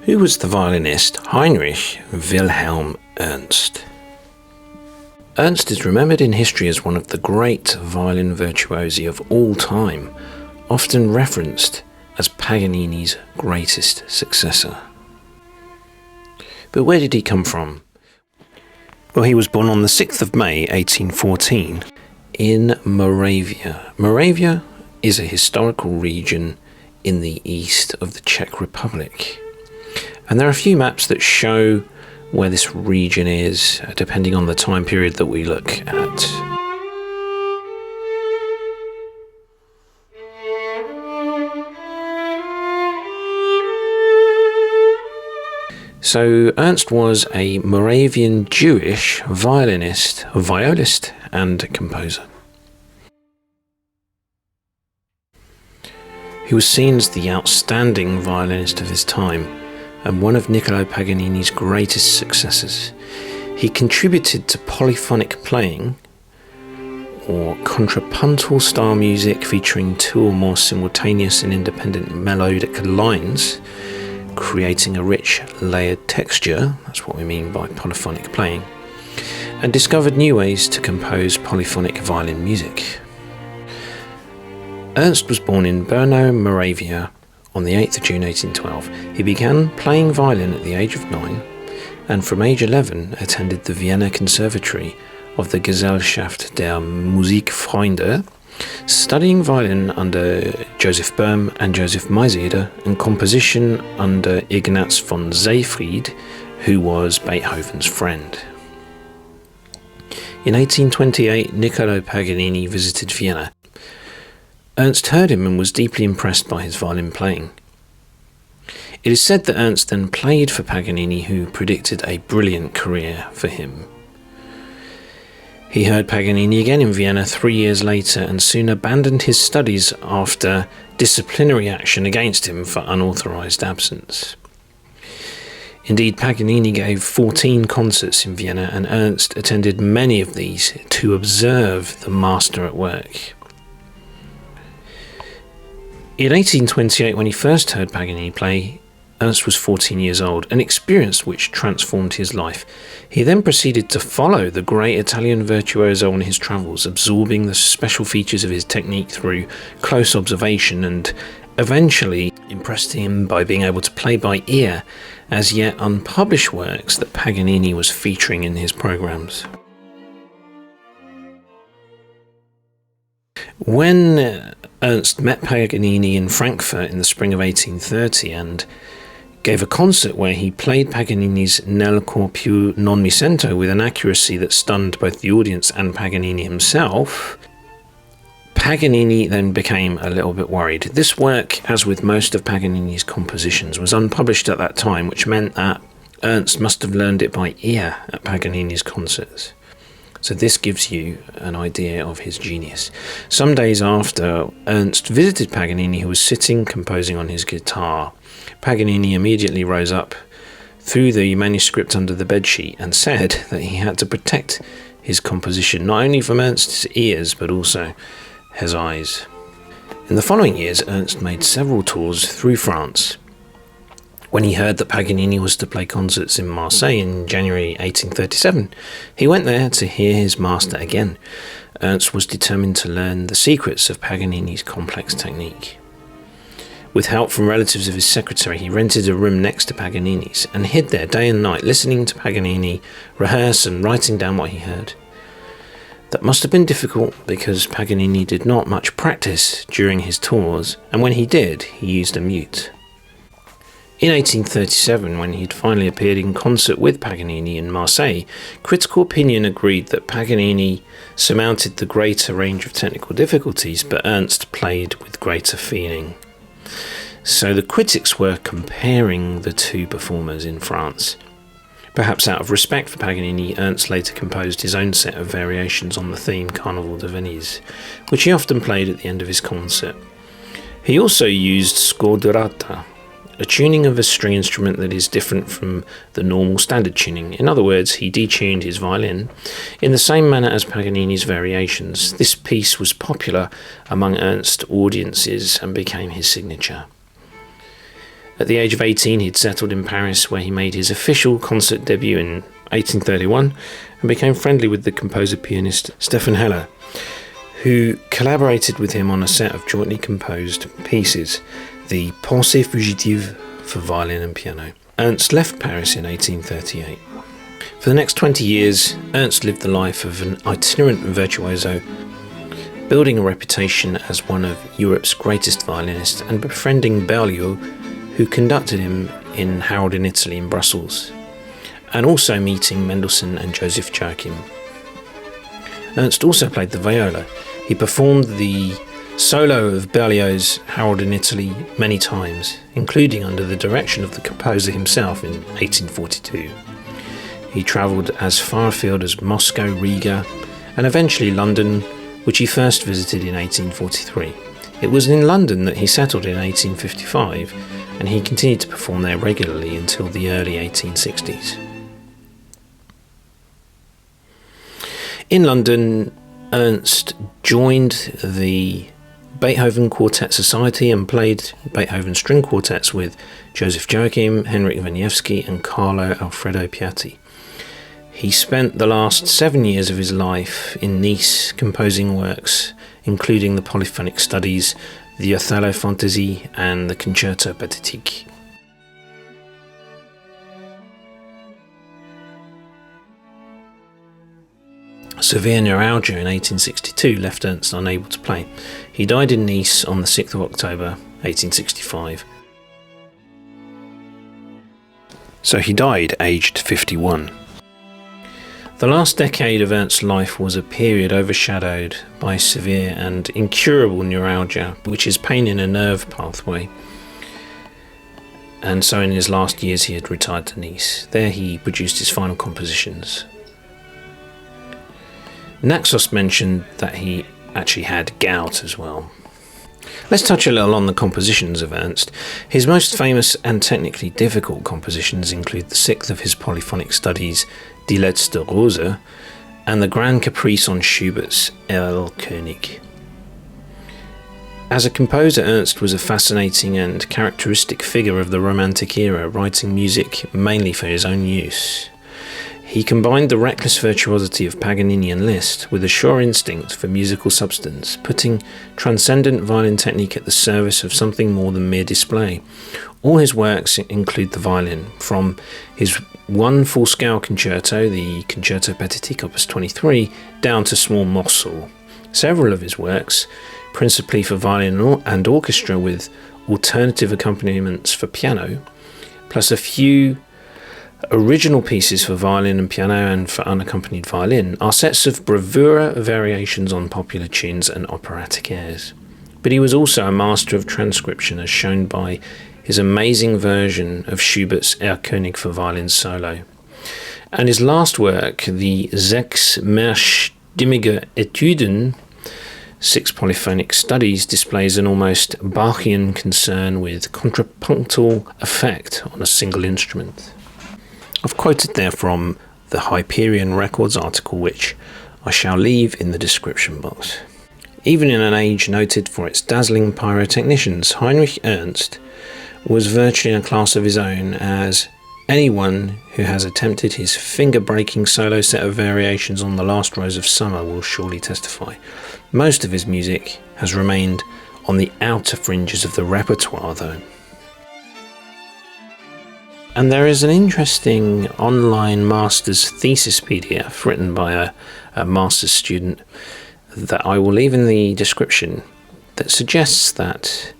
Who was the violinist Heinrich Wilhelm Ernst? Ernst is remembered in history as one of the great violin virtuosi of all time, often referenced as Paganini's greatest successor. But where did he come from? Well, he was born on the 6th of May 1814 in Moravia. Moravia is a historical region in the east of the Czech Republic. And there are a few maps that show where this region is, depending on the time period that we look at. So Ernst was a Moravian Jewish violist, and composer. He was seen as the outstanding violinist of his time and one of Niccolò Paganini's greatest successors. He contributed to polyphonic playing, or contrapuntal style music featuring two or more simultaneous and independent melodic lines, creating a rich layered texture, that's what we mean by polyphonic playing, and discovered new ways to compose polyphonic violin music. Ernst was born in Brno, Moravia on the 8th of June 1812. He began playing violin at the age of 9 and from age 11 attended the Vienna Conservatory of the Gesellschaft der Musikfreunde, studying violin under Joseph Böhm and Joseph Maiseder and composition under Ignaz von Seyfried, who was Beethoven's friend. In 1828, Niccolò Paganini visited Vienna. Ernst heard him and was deeply impressed by his violin playing. It is said that Ernst then played for Paganini, who predicted a brilliant career for him. He heard Paganini again in Vienna 3 years later and soon abandoned his studies after disciplinary action against him for unauthorized absence. Indeed, Paganini gave 14 concerts in Vienna and Ernst attended many of these to observe the master at work. In 1828, when he first heard Paganini play, Ernst was 14 years old, an experience which transformed his life. He then proceeded to follow the great Italian virtuoso on his travels, absorbing the special features of his technique through close observation, and eventually impressed him by being able to play by ear as yet unpublished works that Paganini was featuring in his programs. When Ernst met Paganini in Frankfurt in the spring of 1830 and gave a concert where he played Paganini's Nel cor più non mi sento with an accuracy that stunned both the audience and Paganini himself, Paganini then became a little bit worried. This work, as with most of Paganini's compositions, was unpublished at that time, which meant that Ernst must have learned it by ear at Paganini's concerts. So this gives you an idea of his genius. Some days after Ernst visited Paganini, who was sitting composing on his guitar, Paganini immediately rose up, threw the manuscript under the bedsheet and said that he had to protect his composition not only from Ernst's ears but also his eyes. In the following years, Ernst made several tours through France. When he heard that Paganini was to play concerts in Marseille in January 1837, he went there to hear his master again. Ernst was determined to learn the secrets of Paganini's complex technique. With help from relatives of his secretary, he rented a room next to Paganini's and hid there day and night, listening to Paganini rehearse and writing down what he heard. That must have been difficult because Paganini did not much practice during his tours, and when he did, he used a mute. In 1837, when he'd finally appeared in concert with Paganini in Marseille, critical opinion agreed that Paganini surmounted the greater range of technical difficulties, but Ernst played with greater feeling. So the critics were comparing the two performers in France. Perhaps out of respect for Paganini, Ernst later composed his own set of variations on the theme Carnival de Venise, which he often played at the end of his concert. He also used scordurata, a tuning of a string instrument that is different from the normal standard tuning. In other words, he detuned his violin in the same manner as Paganini's variations. This piece was popular among Ernst's audiences and became his signature. At the age of 18, he'd settled in Paris, where he made his official concert debut in 1831 and became friendly with the composer-pianist Stephan Heller, who collaborated with him on a set of jointly composed pieces, the Pensée fugitive for violin and piano. Ernst left Paris in 1838. For the next 20 years, Ernst lived the life of an itinerant virtuoso, building a reputation as one of Europe's greatest violinists and befriending Berlioz, who conducted him in Harold in Italy in Brussels, and also meeting Mendelssohn and Joseph Joachim. Ernst also played the viola. He performed the solo of Berlioz's Harold in Italy many times, including under the direction of the composer himself in 1842. He travelled as far afield as Moscow, Riga, and eventually London, which he first visited in 1843. It was in London that he settled in 1855, and he continued to perform there regularly until the early 1860s. In London, Ernst joined the Beethoven Quartet Society and played Beethoven string quartets with Joseph Joachim, Heinrich Wieniawski and Carlo Alfredo Piatti. He spent the last 7 years of his life in Nice composing works including the polyphonic studies, the Othello Fantasy and the Concerto Pathétique. Severe neuralgia in 1862 left Ernst unable to play. He died in Nice on the 6th of October 1865. So he died aged 51. The last decade of Ernst's life was a period overshadowed by severe and incurable neuralgia, which is pain in a nerve pathway. And so in his last years he had retired to Nice. There he produced his final compositions. Naxos mentioned that he actually had gout as well. Let's touch a little on the compositions of Ernst. His most famous and technically difficult compositions include the sixth of his polyphonic studies, Die letzte Rose, and the Grand Caprice on Schubert's Erlkönig. As a composer, Ernst was a fascinating and characteristic figure of the Romantic era, writing music mainly for his own use. He combined the reckless virtuosity of Paganini and Liszt with a sure instinct for musical substance, putting transcendent violin technique at the service of something more than mere display. All his works include the violin, from his one full-scale concerto, the Concerto Pathétique Opus 23, down to small morceaux. Several of his works, principally for violin and orchestra with alternative accompaniments for piano, plus a few original pieces for violin and piano and for unaccompanied violin, are sets of bravura variations on popular tunes and operatic airs. But he was also a master of transcription, as shown by his amazing version of Schubert's Erlkönig for violin solo. And his last work, the Sechs mehrstimmige Etüden, 6 polyphonic studies, displays an almost Bachian concern with contrapuntal effect on a single instrument. I've quoted there from the Hyperion Records article, which I shall leave in the description box. Even in an age noted for its dazzling pyrotechnicians, Heinrich Ernst was virtually in a class of his own, as anyone who has attempted his finger-breaking solo set of variations on the Last Rose of Summer will surely testify. Most of his music has remained on the outer fringes of the repertoire, though. And there is an interesting online master's thesis PDF written by a master's student that I will leave in the description that suggests that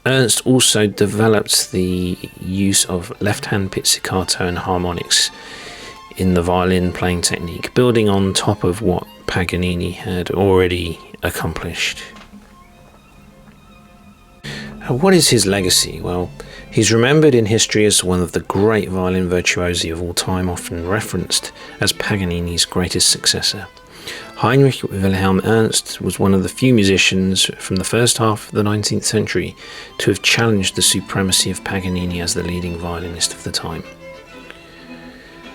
Ernst also developed the use of left-hand pizzicato and harmonics in the violin playing technique, building on top of what Paganini had already accomplished. What is his legacy? Well, he's remembered in history as one of the great violin virtuosi of all time, often referenced as Paganini's greatest successor. Heinrich Wilhelm Ernst was one of the few musicians from the first half of the 19th century to have challenged the supremacy of Paganini as the leading violinist of the time.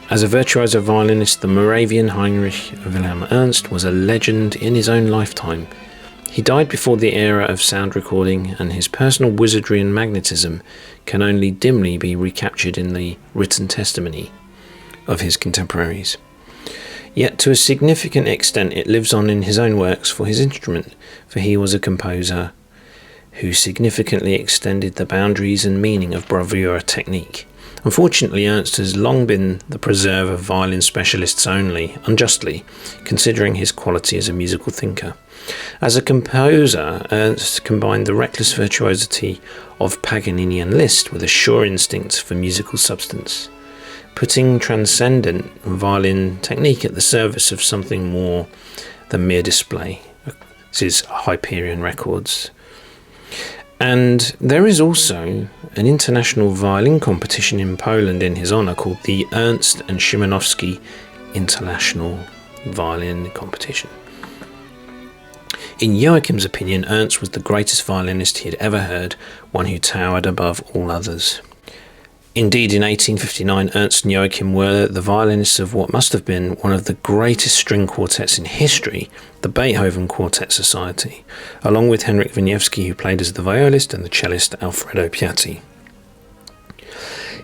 As a virtuoso violinist, the Moravian Heinrich Wilhelm Ernst was a legend in his own lifetime. He died before the era of sound recording, and his personal wizardry and magnetism can only dimly be recaptured in the written testimony of his contemporaries. Yet to a significant extent it lives on in his own works for his instrument, for he was a composer who significantly extended the boundaries and meaning of bravura technique. Unfortunately, Ernst has long been the preserve of violin specialists only, unjustly, considering his quality as a musical thinker. As a composer, Ernst combined the reckless virtuosity of Paganini and Liszt with a sure instinct for musical substance, putting transcendent violin technique at the service of something more than mere display. This is Hyperion Records. And there is also an international violin competition in Poland in his honour called the Ernst and Szymanowski International Violin Competition. In Joachim's opinion, Ernst was the greatest violinist he had ever heard, one who towered above all others. Indeed, in 1859, Ernst and Joachim were the violinists of what must have been one of the greatest string quartets in history, the Beethoven Quartet Society, along with Heinrich Wieniawski, who played as the violist, and the cellist Alfredo Piatti.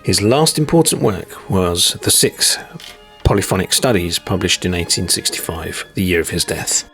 His last important work was the 6 polyphonic studies, published in 1865, the year of his death.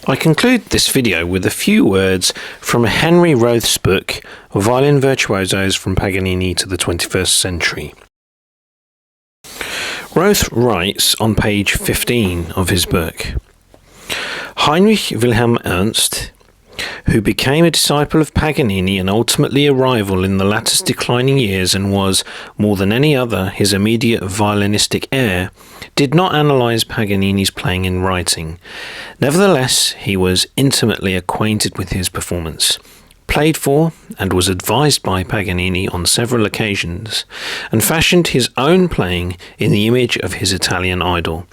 I conclude this video with a few words from Henry Roth's book, Violin Virtuosos from Paganini to the 21st Century. Roth writes on page 15 of his book, Heinrich Wilhelm Ernst, who became a disciple of Paganini and ultimately a rival in the latter's declining years and was, more than any other, his immediate violinistic heir, did not analyse Paganini's playing and writing. Nevertheless, he was intimately acquainted with his performance, played for and was advised by Paganini on several occasions, and fashioned his own playing in the image of his Italian idol.